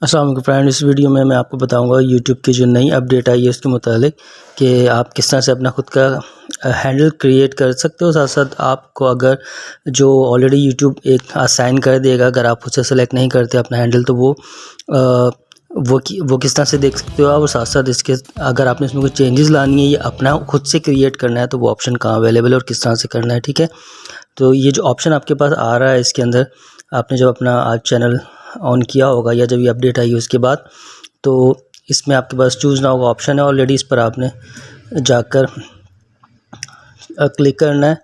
अस्सलाम वालेकुम फ्रेंड, इस वीडियो में मैं आपको बताऊंगा यूट्यूब की जो नई अपडेट आई है उसके मुतालिक कि आप किस तरह से अपना खुद का हैंडल क्रिएट कर सकते हो। साथ साथ आपको अगर जो ऑलरेडी यूट्यूब एक असाइन कर देगा, अगर आप उसे सेलेक्ट नहीं करते अपना हैंडल, तो वो किस तरह से देख सकते हो आप। और साथ साथ इसके अगर आपने इसमें कुछ चेंजेस लानी है या अपना खुद से क्रिएट करना है तो वो ऑप्शन कहाँ अवेलेबल है और किस तरह से करना है। ठीक है, तो ये जो ऑप्शन आपके पास आ रहा है इसके अंदर आपने जब अपना आज चैनल ऑन किया होगा या जब ये अपडेट आई उसके बाद, तो इसमें आपके पास चूज़ नाउ का ऑप्शन है ऑलरेडी। इस पर आपने जाकर क्लिक करना है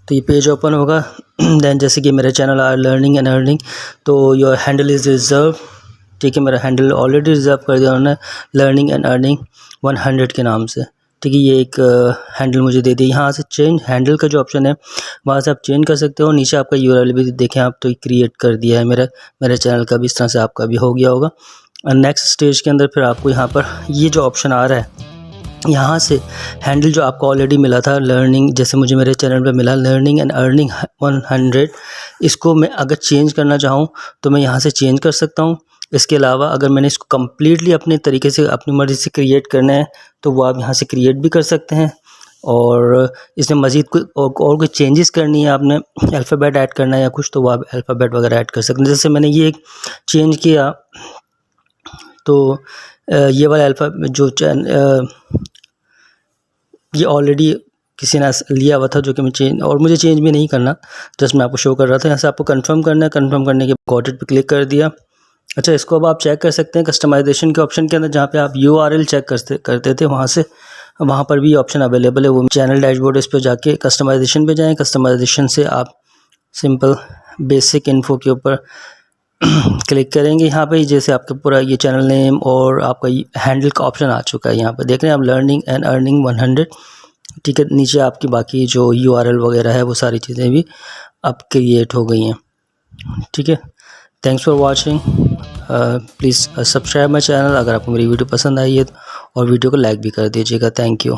तो ये पेज ओपन होगा। दैन जैसे कि मेरे channel are learning and earning, तो योर हैंडल इज़ रिजर्व। ठीक है, मेरा हैंडल ऑलरेडी रिजर्व कर दिया उन्होंने, लर्निंग एंड अर्निंग 100 के नाम से। ठीक है, ये एक हैंडल मुझे दे दी। यहाँ से चेंज हैंडल का जो ऑप्शन है वहाँ से आप चेंज कर सकते हो। नीचे आपका यूआरएल भी देखें आप, तो क्रिएट कर दिया है मेरे चैनल का भी, इस तरह से आपका भी हो गया होगा। नेक्स्ट स्टेज के अंदर फिर आपको यहाँ पर ये जो ऑप्शन आ रहा है, यहाँ से हैंडल जो आपको ऑलरेडी मिला था लर्निंग, जैसे मुझे मेरे चैनल पे मिला लर्निंग एंड अर्निंग 100, इसको मैं अगर चेंज करना चाहूँ तो मैं यहाँ से चेंज कर सकता हूँ। इसके अलावा अगर मैंने इसको कम्प्लीटली अपने तरीके से अपनी मर्ज़ी से क्रिएट करना है तो वो आप यहाँ से क्रिएट भी कर सकते हैं। और इसमें मज़ीद कोई और कोई चेंजेस करनी है, आपने अल्फ़ाबेट ऐड करना है या कुछ, तो वो आप अल्फ़ाबेट वगैरह ऐड कर सकते हैं। जैसे मैंने ये एक चेंज किया तो ये वाला जो ये ऑलरेडी किसी ने लिया हुआ था जो कि मैं मुझे चेंज भी नहीं करना, जस्ट मैं आपको शो कर रहा था। यहाँ से आपको कंफर्म करना है, कंफर्म करने के गॉट इट पे क्लिक कर दिया। अच्छा, इसको अब आप चेक कर सकते हैं कस्टमाइजेशन के ऑप्शन के अंदर, जहाँ पे आप यूआरएल चेक करते थे वहाँ पर भी ऑप्शन अवेलेबल है। वो चैनल डैशबोर्ड, इस पर जाके कस्टमाइजेशन पे जाएँ। कस्टमाइजेशन से आप सिंपल बेसिक इन्फो के ऊपर क्लिक करेंगे। यहाँ पे जैसे आपका पूरा ये चैनल नेम और आपका हैंडल का ऑप्शन आ चुका है। यहाँ पर देख रहे हैं आप लर्निंग एंड अर्निंग 100। ठीक है, नीचे आपकी बाकी जो यूआरएल वगैरह है वो सारी चीज़ें भी अब क्रिएट हो गई हैं। ठीक है, thanks for watching. Please subscribe my channel अगर आपको मेरी वीडियो पसंद आई है, और वीडियो को लाइक भी कर दीजिएगा। Thank you.